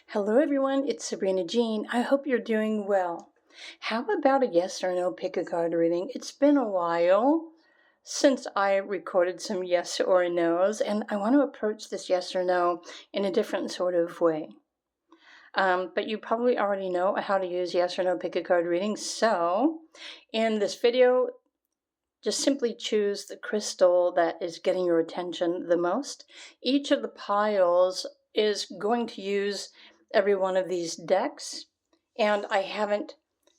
Hello everyone, it's Sabrina Jean. I hope you're doing well. How about a yes or no pick a card reading? It's been a while since I recorded some yes or no's, and I want to approach this yes or no in a different sort of way. But you probably already know how to use yes or no pick a card reading, so in this video, just simply choose the crystal that is getting your attention the most. Each of the piles is going to use every one of these decks, and I haven't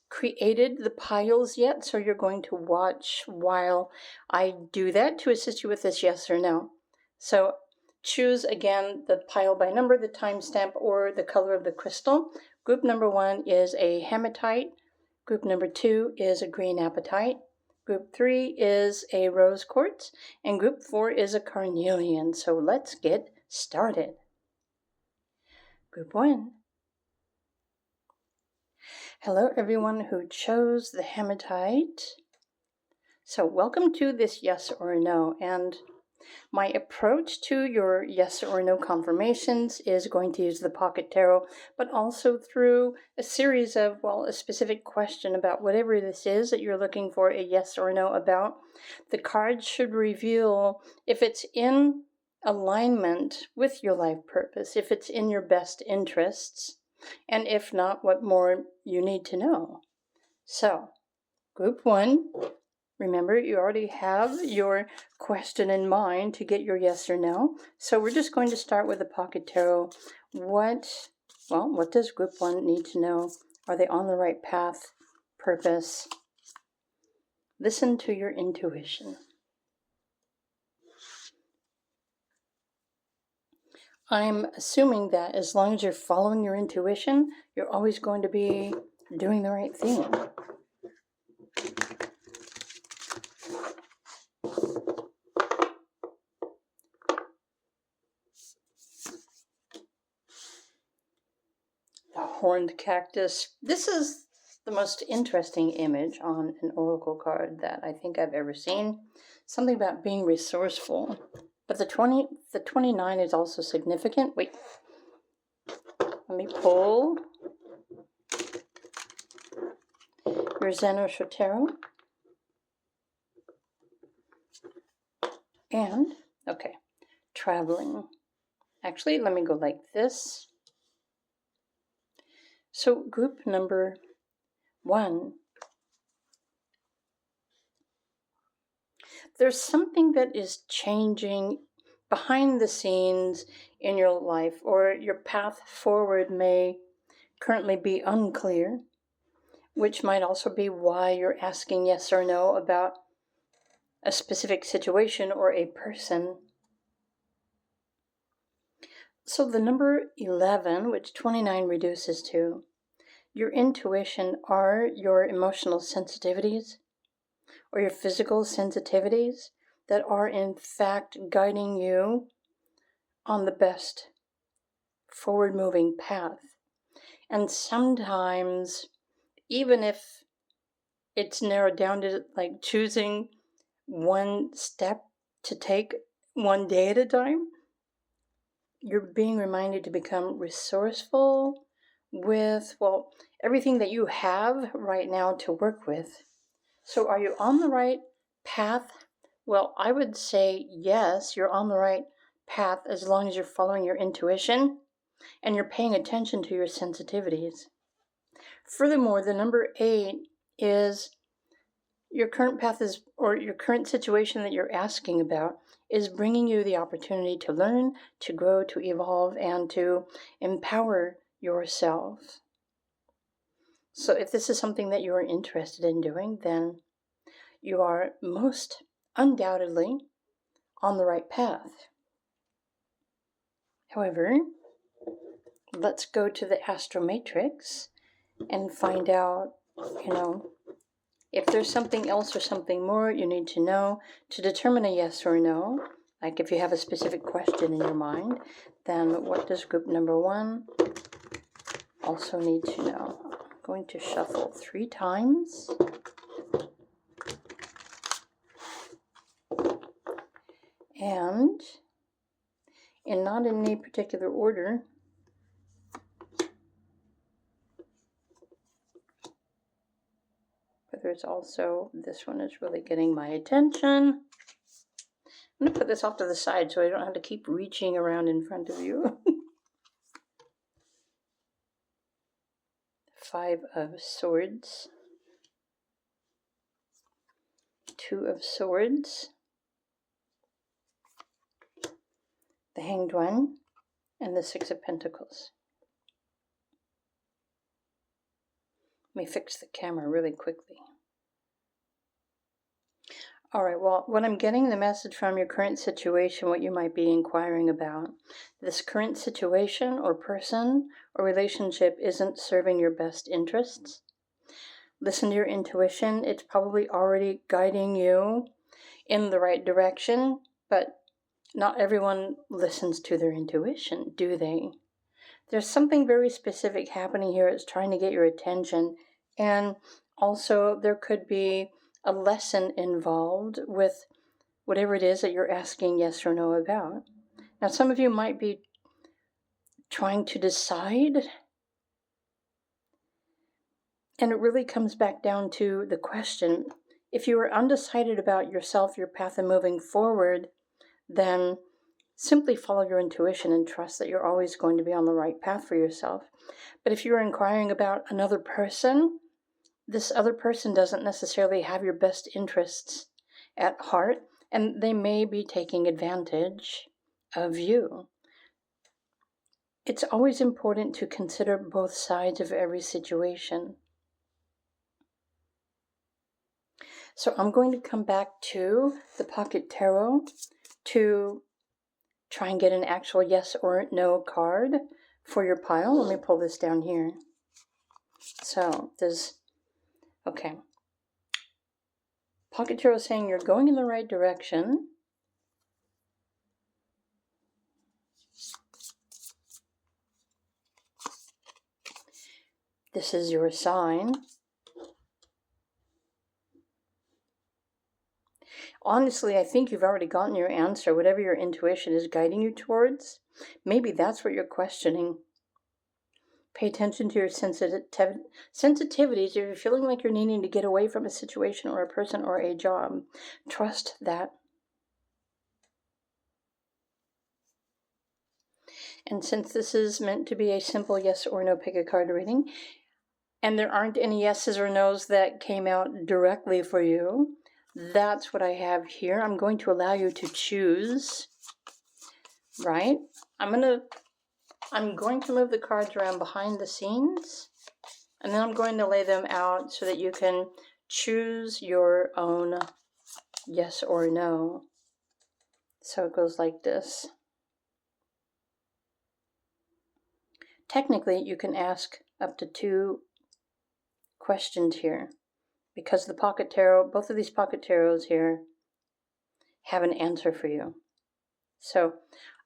created the piles yet, so you're going to watch while I do that to assist you with this yes or no. So choose again the pile by number, the timestamp, or the color of the crystal. Group number 1 is a Hematite. Group number 2 is a green Apatite. Group 3 is a rose quartz, and group 4 is a carnelian. So let's get started. Group 1. Hello everyone who chose the Hematite. So welcome to this yes or no, and my approach to your yes or no confirmations is going to use the pocket tarot, but also through a series of, a specific question about whatever this is that you're looking for a yes or no about. The cards should reveal if it's in alignment with your life purpose, if it's in your best interests, and if not, what more you need to know. So, group 1. Remember, you already have your question in mind to get your yes or no. So we're just going to start with the pocket tarot. What does group 1 need to know? Are they on the right path, purpose? Listen to your intuition. I'm assuming that as long as you're following your intuition, you're always going to be doing the right thing. The horned cactus. This is the most interesting image on an oracle card that I think I've ever seen. Something about being resourceful. But the 29 is also significant. Wait. Let me pull your Zenosho Tarot. And, okay, traveling. Actually, let me go like this. So group number 1. There's something that is changing behind the scenes in your life, or your path forward may currently be unclear, which might also be why you're asking yes or no about a specific situation or a person. So the number 11, which 29 reduces to, your intuition are your emotional sensitivities or your physical sensitivities that are in fact guiding you on the best forward-moving path. And sometimes, even if it's narrowed down to like choosing one step to take one day at a time, you're being reminded to become resourceful with, everything that you have right now to work with. So are you on the right path? Well, I would say yes, you're on the right path as long as you're following your intuition and you're paying attention to your sensitivities. Furthermore, the number 8 is your current path is, or your current situation that you're asking about is bringing you the opportunity to learn, to grow, to evolve, and to empower yourself. So if this is something that you are interested in doing, then you are most undoubtedly on the right path. However, let's go to the Astro Matrix and find out, if there's something else or something more you need to know to determine a yes or no. Like if you have a specific question in your mind, then what does group number 1 also need to know? I'm going to shuffle 3 times. And not in any particular order, there's also, this one is really getting my attention. I'm going to put this off to the side so I don't have to keep reaching around in front of you. 5 of Swords, 2 of Swords, the Hanged One, and the 6 of Pentacles. Let me fix the camera really quickly. All right, well, what I'm getting the message from your current situation, what you might be inquiring about. This current situation or person or relationship isn't serving your best interests. Listen to your intuition. It's probably already guiding you in the right direction, but not everyone listens to their intuition, do they? There's something very specific happening here. It's trying to get your attention. And also there could be a lesson involved with whatever it is that you're asking yes or no about. Now, some of you might be trying to decide. And it really comes back down to the question, if you are undecided about yourself, your path, and moving forward, then simply follow your intuition and trust that you're always going to be on the right path for yourself. But if you're inquiring about another person, this other person doesn't necessarily have your best interests at heart, and they may be taking advantage of you. It's always important to consider both sides of every situation. So I'm going to come back to the Pocket Tarot to try and get an actual yes or no card for your pile. Let me pull this down here. So okay. Pocket Tarot is saying you're going in the right direction. This is your sign. Honestly, I think you've already gotten your answer. Whatever your intuition is guiding you towards, maybe that's what you're questioning. Pay attention to your sensitivities. If you're feeling like you're needing to get away from a situation or a person or a job, trust that. And since this is meant to be a simple yes or no pick a card reading, and there aren't any yeses or nos that came out directly for you, that's what I have here. I'm going to allow you to choose, right? I'm going to move the cards around behind the scenes, and then I'm going to lay them out so that you can choose your own yes or no. So it goes like this. Technically, you can ask up to 2 questions here, because the Pocket Tarot, both of these Pocket Tarots here, have an answer for you. So,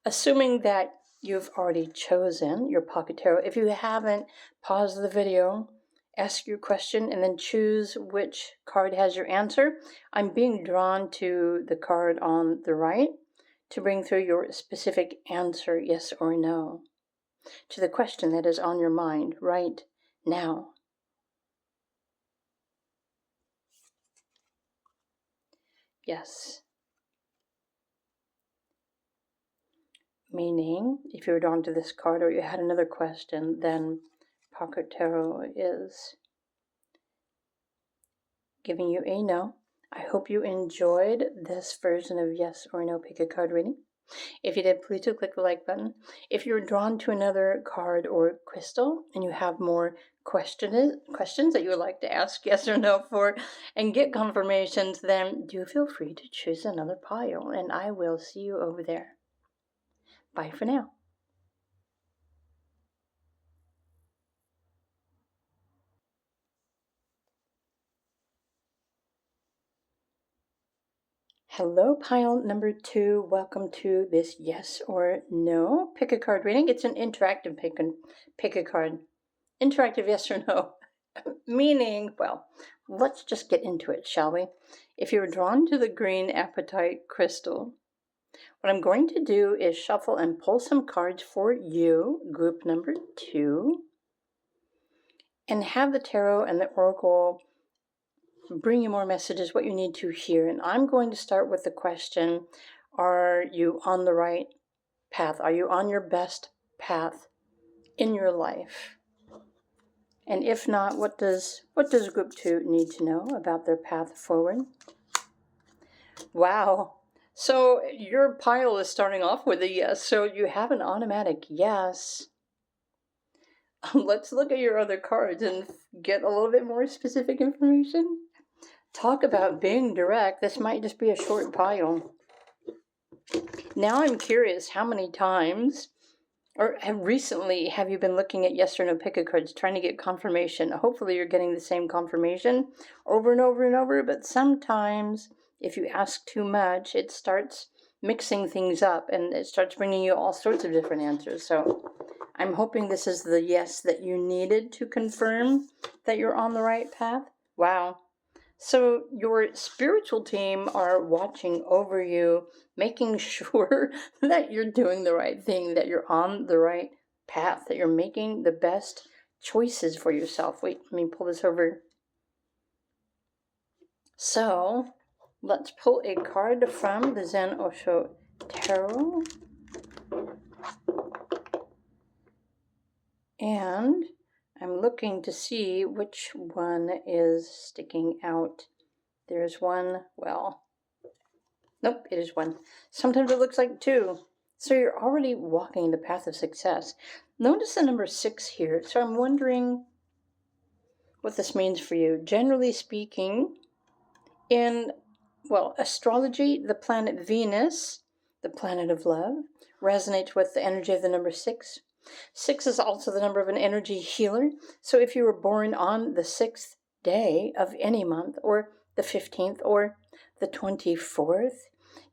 assuming that you've already chosen your Pocket Tarot, if you haven't, pause the video, ask your question, and then choose which card has your answer. I'm being drawn to the card on the right to bring through your specific answer, yes or no, to the question that is on your mind right now. Yes. Meaning, if you were drawn to this card or you had another question, then Pocket Tarot is giving you a no. I hope you enjoyed this version of yes or no pick a card reading. If you did, please do click the like button. If you're drawn to another card or crystal and you have more questions that you would like to ask yes or no for and get confirmations, then do feel free to choose another pile, and I will see you over there. Bye for now. Hello, pile number 2. Welcome to this yes or no pick a card reading. It's an interactive pick a card. Interactive yes or no. Meaning, well, let's just get into it, shall we? If you're drawn to the green Apatite crystal, what I'm going to do is shuffle and pull some cards for you, group number 2, and have the tarot and the oracle bring you more messages, what you need to hear. And I'm going to start with the question, are you on the right path? Are you on your best path in your life? And if not, what does group 2 need to know about their path forward? Wow. So your pile is starting off with a yes. So you have an automatic yes. Let's look at your other cards and get a little bit more specific information. Talk about being direct. This might just be a short pile. Now I'm curious, how many times or recently have you been looking at yes or no pick a cards, trying to get confirmation? Hopefully you're getting the same confirmation over and over and over, but sometimes if you ask too much, it starts mixing things up and it starts bringing you all sorts of different answers. So I'm hoping this is the yes that you needed to confirm that you're on the right path. Wow. So your spiritual team are watching over you, making sure that you're doing the right thing, that you're on the right path, that you're making the best choices for yourself. Wait, let me pull this over. So let's pull a card from the Zen Osho Tarot. And I'm looking to see which one is sticking out. There's one, well, nope, it is one. Sometimes it looks like two. So you're already walking the path of success. Notice the number 6 here. So I'm wondering what this means for you. Generally speaking, in, well, astrology, the planet Venus, the planet of love, resonates with the energy of the number 6. 6 is also the number of an energy healer. So if you were born on the 6th day of any month, or the 15th, or the 24th,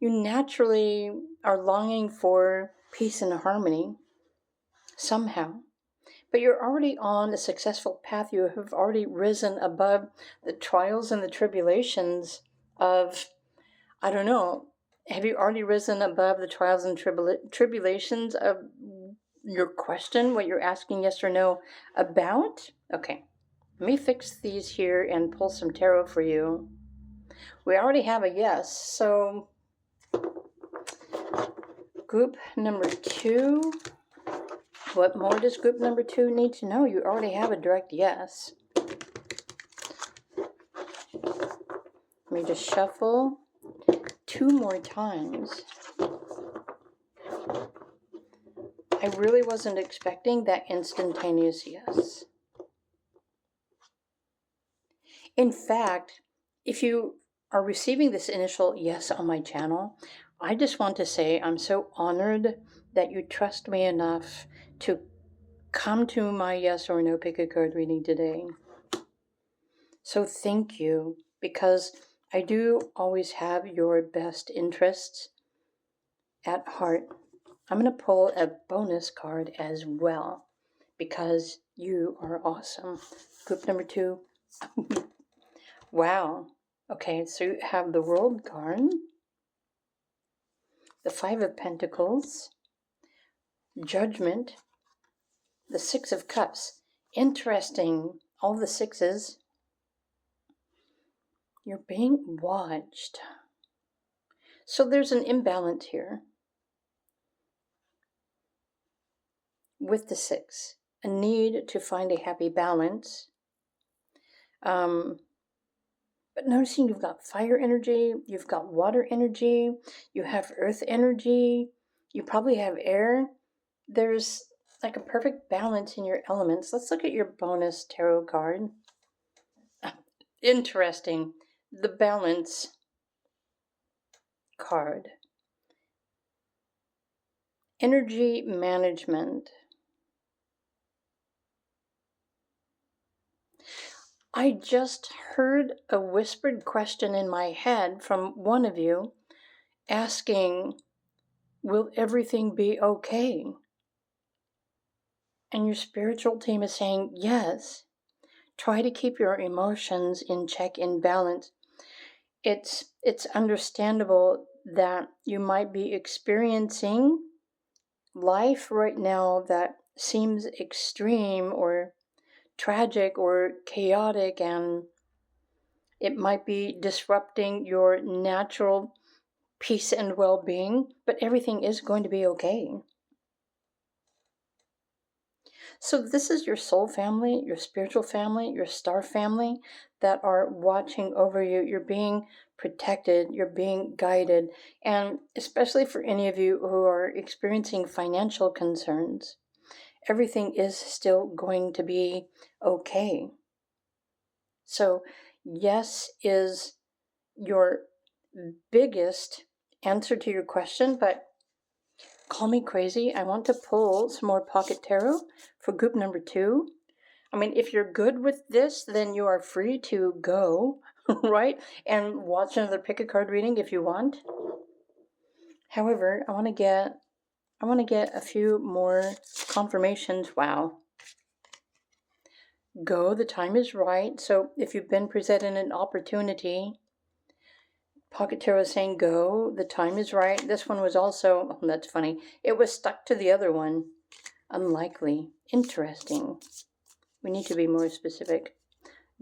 you naturally are longing for peace and harmony somehow. But you're already on a successful path. You have already risen above the trials and the tribulations of, I don't know, have you already risen above the trials and tribulations of your question, what you're asking yes or no about? Okay, let me fix these here and pull some tarot for you. We already have a yes, so group number 2, what more does group number 2 need to know? You already have a direct yes. Let me just shuffle 2 more times. I really wasn't expecting that instantaneous yes. In fact, if you are receiving this initial yes on my channel, I just want to say I'm so honored that you trust me enough to come to my yes or no pick a card reading today. So thank you, because I do always have your best interests at heart. I'm going to pull a bonus card as well, because you are awesome. Group number 2. Wow. Okay, so you have the World card, the 5 of Pentacles, Judgment, the 6 of Cups. Interesting. All the 6s. You're being watched. So there's an imbalance here with the 6. A need to find a happy balance. But noticing you've got fire energy, you've got water energy, you have earth energy, you probably have air. There's like a perfect balance in your elements. Let's look at your bonus tarot card. Interesting. The balance card. Energy management. I just heard a whispered question in my head from one of you asking, will everything be okay? And your spiritual team is saying, yes. Try to keep your emotions in check, in balance. It's understandable that you might be experiencing life right now that seems extreme or tragic or chaotic, and It might be disrupting your natural peace and well-being, but everything is going to be okay. So this is your soul family, your spiritual family, your star family that are watching over you. You're being protected, you're being guided, and especially for any of you who are experiencing financial concerns, everything is still going to be okay. So yes is your biggest answer to your question, but call me crazy. I want to pull some more pocket tarot for group number 2. I mean, if you're good with this, then you are free to go, right? And watch another pick a card reading if you want. However, I want to get a few more confirmations. Wow. Go, the time is right. So if you've been presented an opportunity, Pocket Tarot is saying go, the time is right. This one was also, oh, that's funny. It was stuck to the other one. Unlikely. Interesting. We need to be more specific.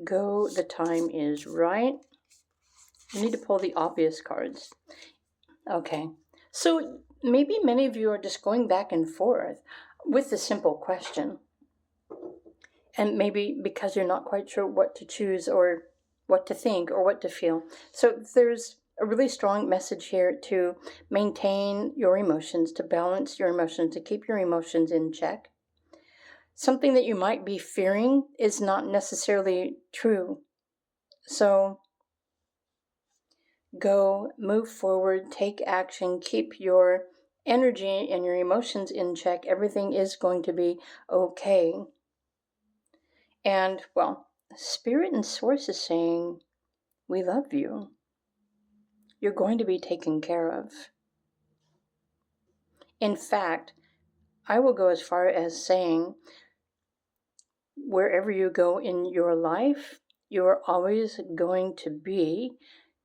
Go, the time is right. You need to pull the obvious cards. Okay. So maybe many of you are just going back and forth with the simple question. And maybe because you're not quite sure what to choose or what to think or what to feel. So there's a really strong message here to maintain your emotions, to balance your emotions, to keep your emotions in check. Something that you might be fearing is not necessarily true. So go, move forward, take action, keep your energy and your emotions in check. Everything is going to be okay. And, well, Spirit and Source is saying, we love you. You're going to be taken care of. In fact, I will go as far as saying, wherever you go in your life, you are always going to be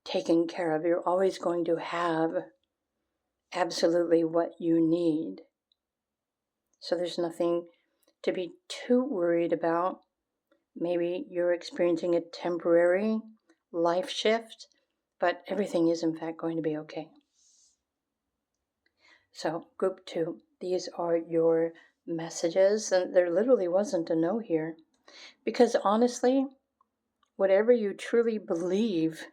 taken care of. You're always going to have absolutely what you need. So there's nothing to be too worried about. Maybe you're experiencing a temporary life shift, but everything is in fact going to be okay. So group 2, these are your messages, and there literally wasn't a no here. Because honestly, whatever you truly believe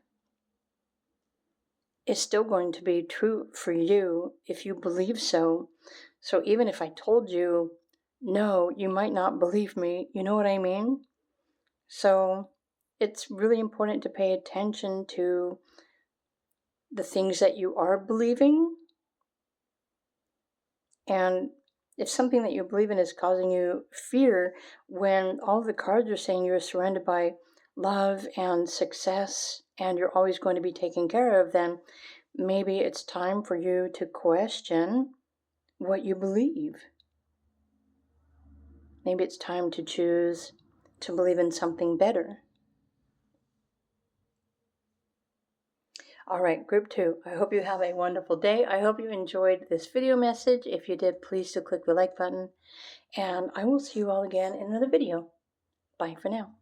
is still going to be true for you if you believe so. So even if I told you no, you might not believe me. You know what I mean? So it's really important to pay attention to the things that you are believing. And if something that you believe in is causing you fear, when all the cards are saying you're surrounded by love and success and you're always going to be taken care of, then maybe it's time for you to question what you believe. Maybe it's time to choose to believe in something better. All right, group 2, I hope you have a wonderful day. I hope you enjoyed this video message. If you did, please do click the like button. And I will see you all again in another video. Bye for now.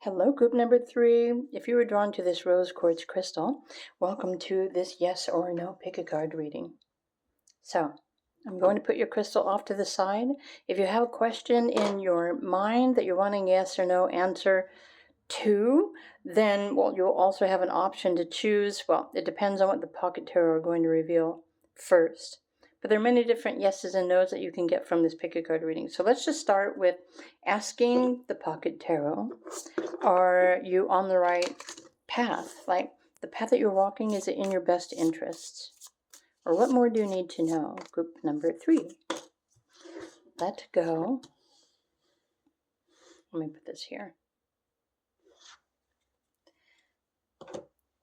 Hello, group number 3. If you were drawn to this rose quartz crystal, welcome to this yes or no pick a card reading. So, I'm going to put your crystal off to the side. If you have a question in your mind that you're wanting yes or no answer to, then, well, you'll also have an option to choose. Well, it depends on what the pocket tarot are going to reveal first. But there are many different yeses and nos that you can get from this pick a card reading. So let's just start with asking the pocket tarot, are you on the right path? Like, the path that you're walking, is it in your best interests? Or what more do you need to know? Group number 3. Let go. Let me put this here.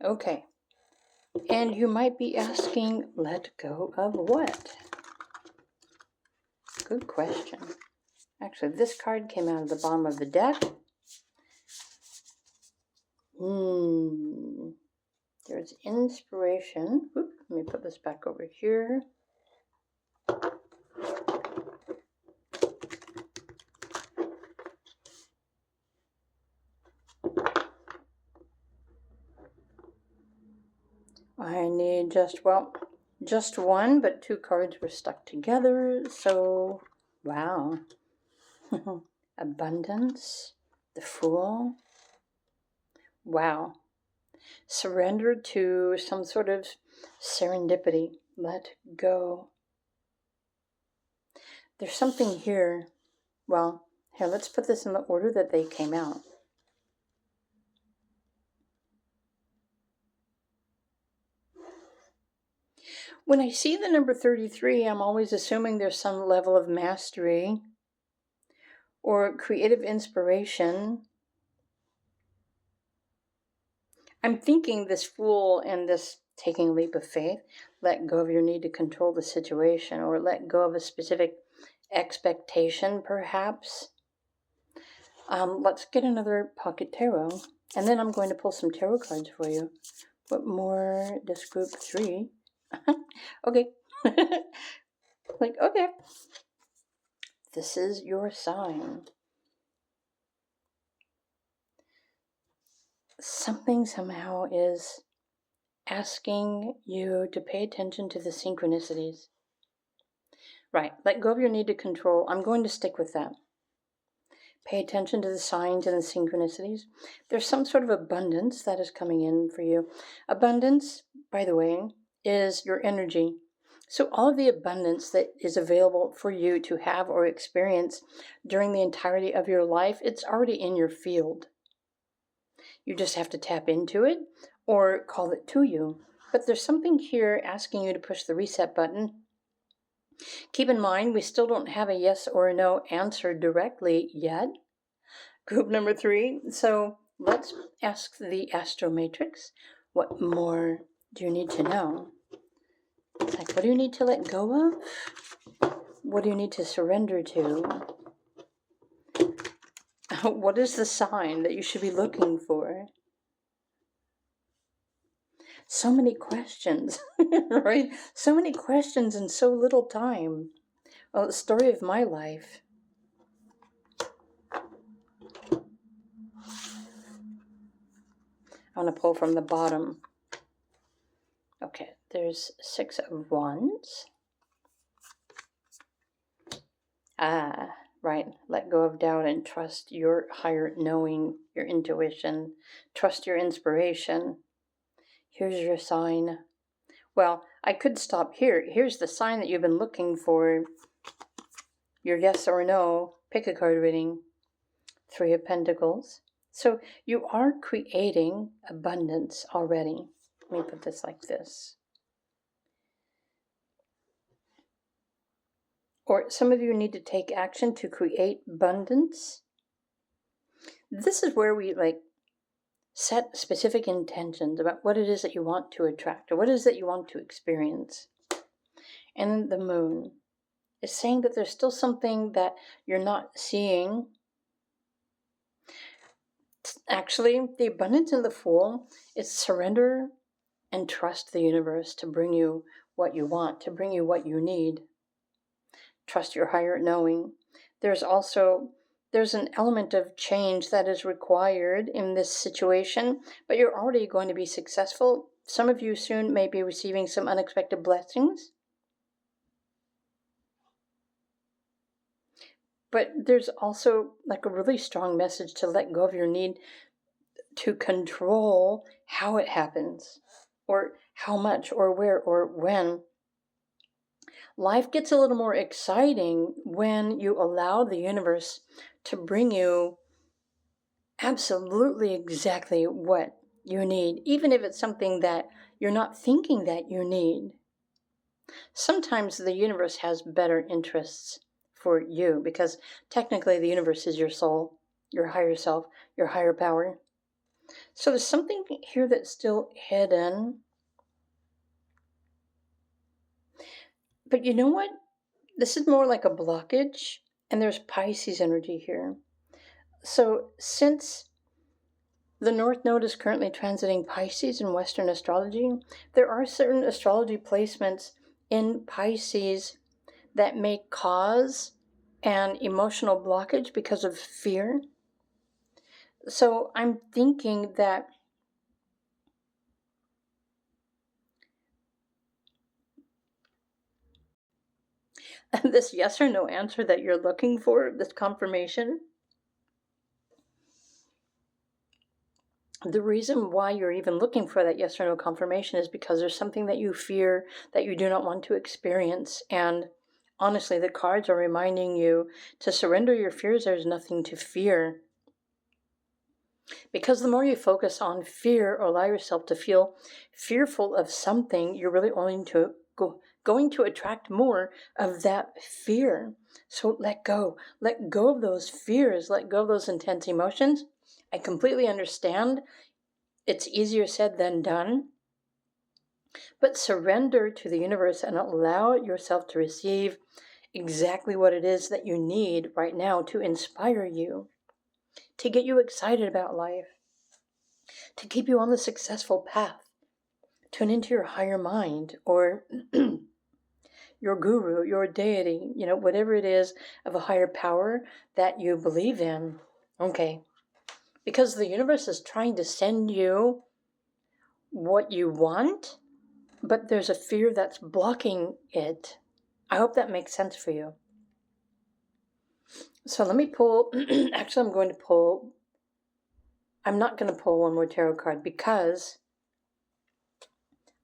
Okay. And you might be asking, let go of what? Good question. Actually, this card came out of the bottom of the deck. There's inspiration. Oop, let me put this back over here. I need just one, but 2 cards were stuck together. So, wow. Abundance, the Fool. Wow. Surrender to some sort of serendipity. Let go. There's something here. Well, here, let's put this in the order that they came out. When I see the number 33, I'm always assuming there's some level of mastery or creative inspiration. I'm thinking this Fool and this taking a leap of faith, let go of your need to control the situation, or let go of a specific expectation, perhaps. Let's get another pocket tarot, and then I'm going to pull some tarot cards for you. What more does group 3? Okay. Okay. This is your sign. Something somehow is asking you to pay attention to the synchronicities. Right, let go of your need to control. I'm going to stick with that. Pay attention to the signs and the synchronicities. There's some sort of abundance that is coming in for you. Abundance, by the way, is your energy. So all of the abundance that is available for you to have or experience during the entirety of your life, it's already in your field. You just have to tap into it or call it to you. But there's something here asking you to push the reset button. Keep in mind, we still don't have a yes or a no answer directly yet. Group number 3. So let's ask the Astro Matrix. What more do you need to know? It's like, what do you need to let go of? What do you need to surrender to? What is the sign that you should be looking for? So many questions, right? So many questions in so little time. Well, the story of my life. I want to pull from the bottom. Okay, there's 6 of Wands. Right. Let go of doubt and trust your higher knowing, your intuition. Trust your inspiration. Here's your sign. Well, I could stop here. Here's the sign that you've been looking for. Your yes or no. Pick a card reading. 3 of Pentacles. So you are creating abundance already. Let me put this like this. Or some of you need to take action to create abundance. This is where we set specific intentions about what it is that you want to attract or what it is that you want to experience. And the Moon is saying that there's still something that you're not seeing. Actually, the abundance in the Fool is surrender and trust the universe to bring you what you want, to bring you what you need. Trust your higher knowing. There's an element of change that is required in this situation, but you're already going to be successful. Some of you soon may be receiving some unexpected blessings. But there's also a really strong message to let go of your need to control how it happens, or how much, or where, or when. Life gets a little more exciting when you allow the universe to bring you absolutely exactly what you need, even if it's something that you're not thinking that you need. Sometimes the universe has better interests for you because technically the universe is your soul, your higher self, your higher power. So there's something here that's still hidden. But you know what? This is more like a blockage, and there's Pisces energy here. So since The North Node is currently transiting Pisces in Western astrology. There are certain astrology placements in Pisces that may cause an emotional blockage because of fear. So I'm thinking that this yes or no answer that you're looking for, this confirmation, the reason why you're even looking for that yes or no confirmation is because there's something that you fear that you do not want to experience. And honestly, the cards are reminding you to surrender your fears. There's nothing to fear. Because the more you focus on fear or allow yourself to feel fearful of something, you're really only going to attract more of that fear. So let go. Let go of those fears. Let go of those intense emotions. I completely understand. It's easier said than done. But surrender to the universe and allow yourself to receive exactly what it is that you need right now to inspire you, to get you excited about life, to keep you on the successful path. Tune into your higher mind or your guru, your deity, whatever it is of a higher power that you believe in. Okay. Because the universe is trying to send you what you want, but there's a fear that's blocking it. I hope that makes sense for you. So let me pull, actually I'm not going to pull one more tarot card because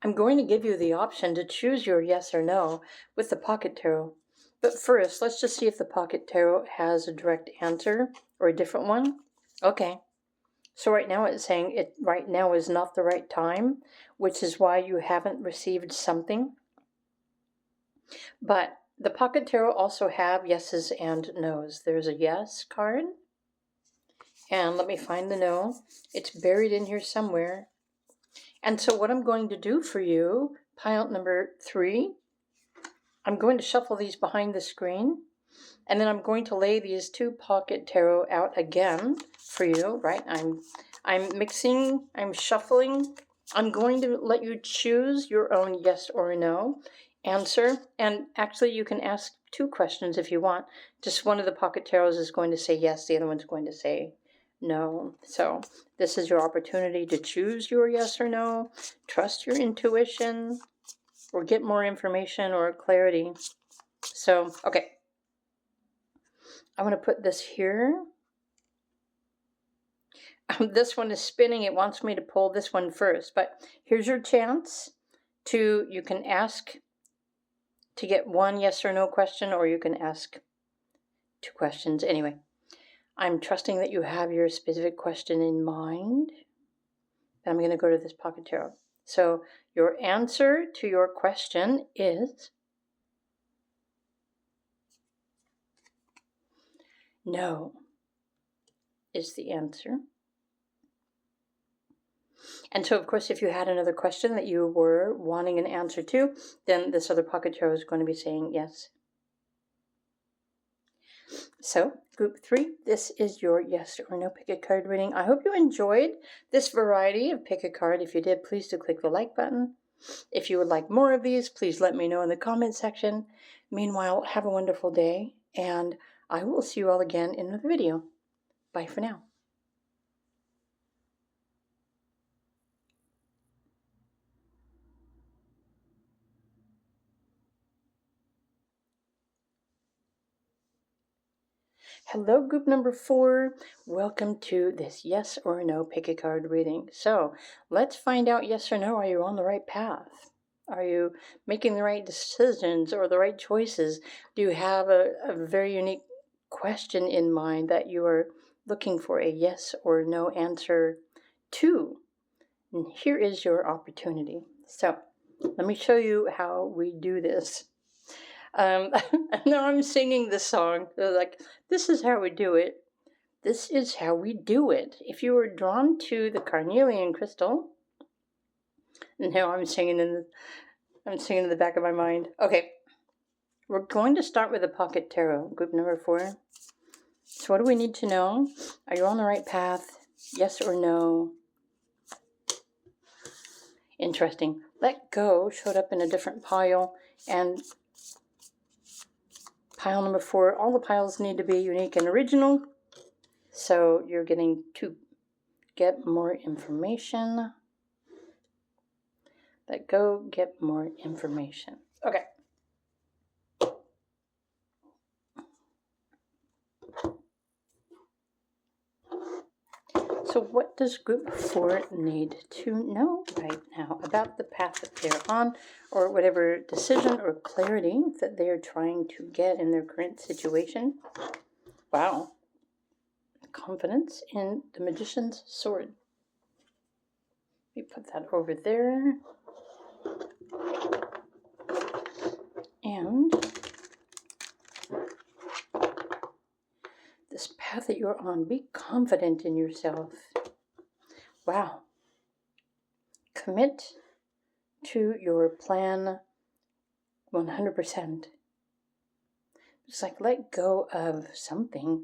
I'm going to give you the option to choose your yes or no with the pocket tarot. But first, let's just see if the pocket tarot has a direct answer or a different one. Okay. So right now it's saying it right now is not the right time, which is why you haven't received something. But the pocket tarot also have yeses and nos. There's a yes card. And let me find the no. It's buried in here somewhere. And so what I'm going to do for you, pile number 3, I'm going to shuffle these behind the screen. And then I'm going to lay these 2 pocket tarot out again for you, right? I'm mixing, I'm shuffling. I'm going to let you choose your own yes or no answer. And actually, you can ask 2 questions if you want. Just one of the pocket tarots is going to say yes, the other one's going to say no. So this is your opportunity to choose your yes or no, trust your intuition, or get more information or clarity. So, okay. I'm going to put this here. This one is spinning. It wants me to pull this one first. But here's your chance you can ask to get 1 yes or no question, or you can ask 2 questions. Anyway, I'm trusting that you have your specific question in mind. And I'm going to go to this pocket tarot. So your answer to your question is no, is the answer. And so, of course, if you had another question that you were wanting an answer to, then this other pocket tarot is going to be saying yes. So, group 3, this is your yes or no pick a card reading. I hope you enjoyed this variety of pick a card. If you did, please do click the like button. If you would like more of these, please let me know in the comment section. Meanwhile, have a wonderful day, and I will see you all again in another video. Bye for now. Hello, group number 4. Welcome to this yes or no pick a card reading. So let's find out yes or no. Are you on the right path? Are you making the right decisions or the right choices? Do you have a very unique question in mind that you are looking for a yes or no answer to? And here is your opportunity. So let me show you how we do this. Now I'm singing this song. They're like, this is how we do it. This is how we do it. If you were drawn to the Carnelian crystal, now I'm singing in the back of my mind. Okay, we're going to start with the pocket tarot, group number 4. So what do we need to know? Are you on the right path? Yes or no? Interesting. Let go showed up in a different pile, and pile number 4, all the piles need to be unique and original. So you're getting to get more information. Let go, get more information. Okay. So what does group 4 need to know right now about the path that they're on, or whatever decision or clarity that they're trying to get in their current situation? Wow. Confidence in the Magician's sword. We put that over there. And this path that you're on, be confident in yourself. Wow. Commit to your plan 100%. It's like let go of something,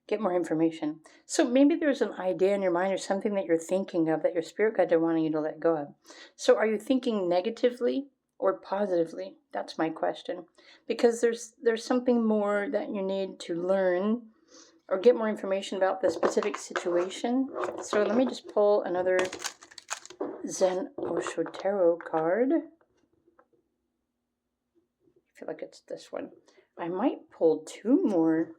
get more information. So maybe there's an idea in your mind or something that you're thinking of that your spirit guides are wanting you to let go of. So are you thinking negatively or positively? That's my question. Because there's something more that you need to learn or get more information about the specific situation. So let me just pull another Zen Osho Tarot card. I feel like it's this one. I might pull 2 more.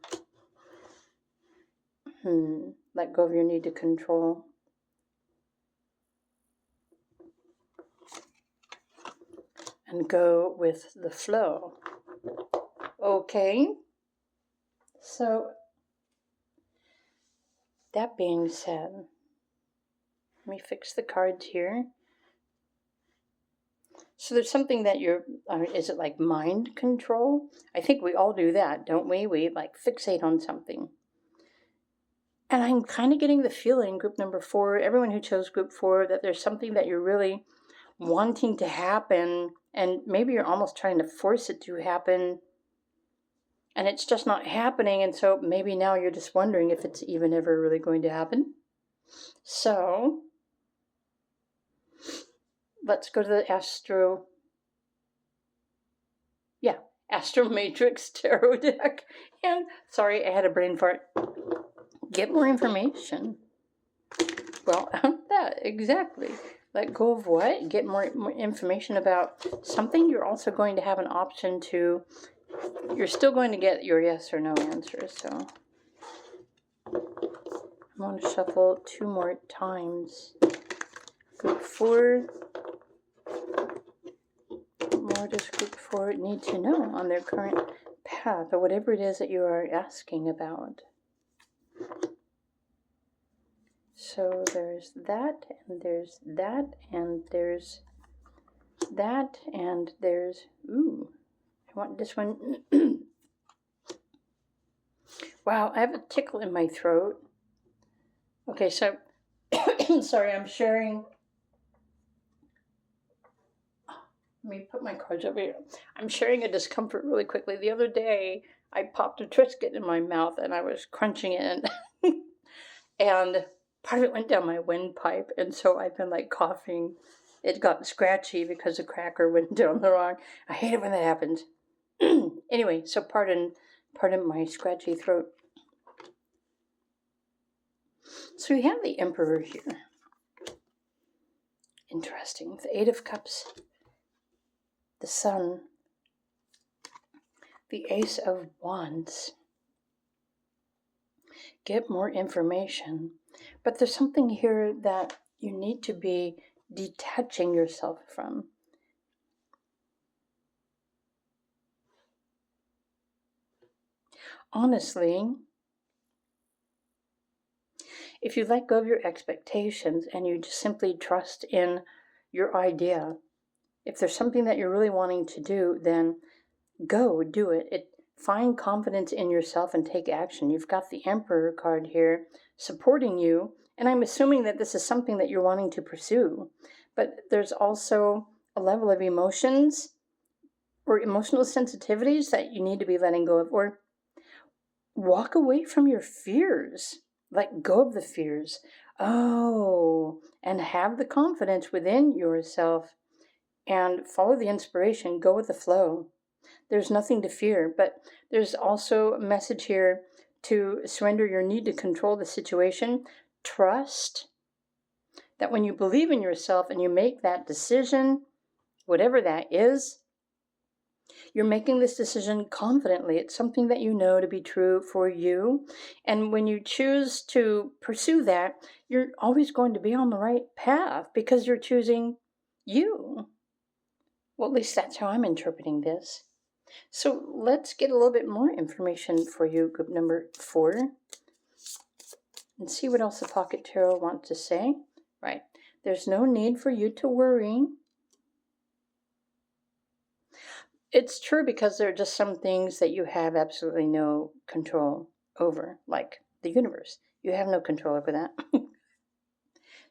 Let go of your need to control. And go with the flow. Okay. So, that being said, let me fix the cards here. So there's something that is it like mind control? I think we all do that, don't we? We like fixate on something. And I'm kind of getting the feeling, group number 4, everyone who chose group 4, that there's something that you're really wanting to happen, and maybe you're almost trying to force it to happen, and it's just not happening, and so maybe now you're just wondering if it's even ever really going to happen. So, let's go to the Astro Matrix Tarot deck, and, sorry, I had a brain fart. Get more information. Well, that, exactly. Let go of what? Get more information about something. You're also going to have an option to, you're still going to get your yes or no answers. So I'm going to shuffle 2 more times. Group 4. What does group 4 need to know on their current path, or whatever it is that you are asking about? So there's that, and there's that, and there's that, and there's, I want this one. Wow, I have a tickle in my throat. Okay, so, sorry, I'm sharing. Let me put my cards over here. I'm sharing a discomfort really quickly. The other day, I popped a Triscuit in my mouth, and I was crunching it, and part of it went down my windpipe, and so I've been like coughing. It got scratchy because the cracker went down the wrong. I hate it when that happens. Anyway, so pardon my scratchy throat. So we have the Emperor here. Interesting. The 8 of Cups. The Sun. The Ace of Wands. Get more information. But there's something here that you need to be detaching yourself from. Honestly, if you let go of your expectations and you just simply trust in your idea, if there's something that you're really wanting to do, then go do it. Find confidence in yourself and take action. You've got the Emperor card here supporting you, and I'm assuming that this is something that you're wanting to pursue. But there's also a level of emotions or emotional sensitivities that you need to be letting go of, or walk away from your fears. Let go of the fears. Oh, and have the confidence within yourself and follow the inspiration, go with the flow. There's nothing to fear, but there's also a message here to surrender your need to control the situation. Trust that when you believe in yourself and you make that decision, whatever that is, you're making this decision confidently. It's something that you know to be true for you. And when you choose to pursue that, you're always going to be on the right path because you're choosing you. Well, at least that's how I'm interpreting this. So let's get a little bit more information for you, group number 4, and see what else the Pocket Tarot wants to say. Right. There's no need for you to worry. It's true because there are just some things that you have absolutely no control over, like the universe. You have no control over that.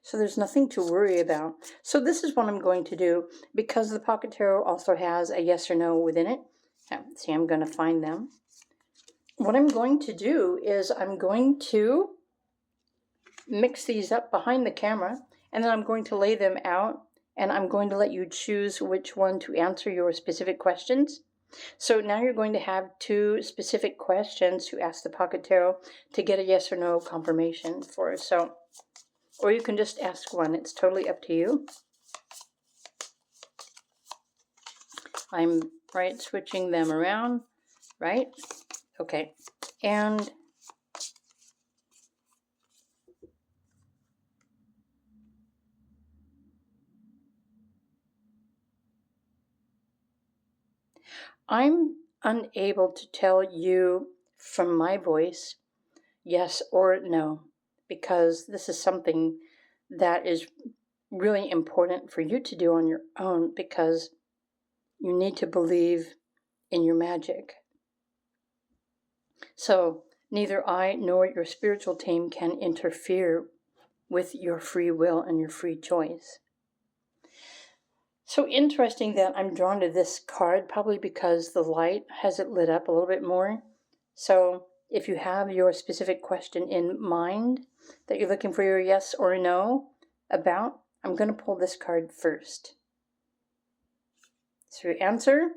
So there's nothing to worry about. So this is what I'm going to do because the Pocket Tarot also has a yes or no within it. See, I'm going to find them. What I'm going to do is I'm going to mix these up behind the camera, and then I'm going to lay them out, and I'm going to let you choose which one to answer your specific questions. So now you're going to have 2 specific questions to ask the Pocket Tarot to get a yes or no confirmation for. So, or you can just ask one. It's totally up to you. I'm switching them around, right? Okay, and I'm unable to tell you from my voice yes or no, because this is something that is really important for you to do on your own, because you need to believe in your magic. So neither I nor your spiritual team can interfere with your free will and your free choice. So interesting that I'm drawn to this card, probably because the light has it lit up a little bit more. So if you have your specific question in mind that you're looking for your yes or no about, I'm going to pull this card first. So your answer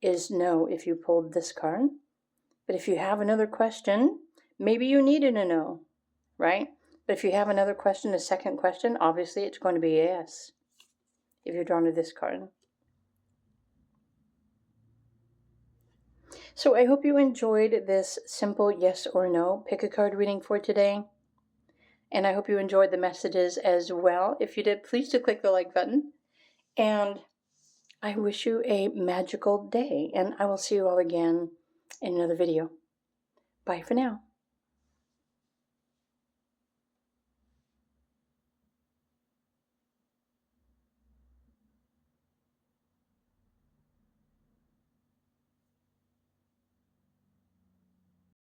is no if you pulled this card. But if you have another question, maybe you needed a no, right? But if you have another question, a second question, obviously it's going to be a yes if you're drawn to this card. So I hope you enjoyed this simple yes or no pick a card reading for today. And I hope you enjoyed the messages as well. If you did, please do click the like button. And I wish you a magical day. And I will see you all again in another video. Bye for now.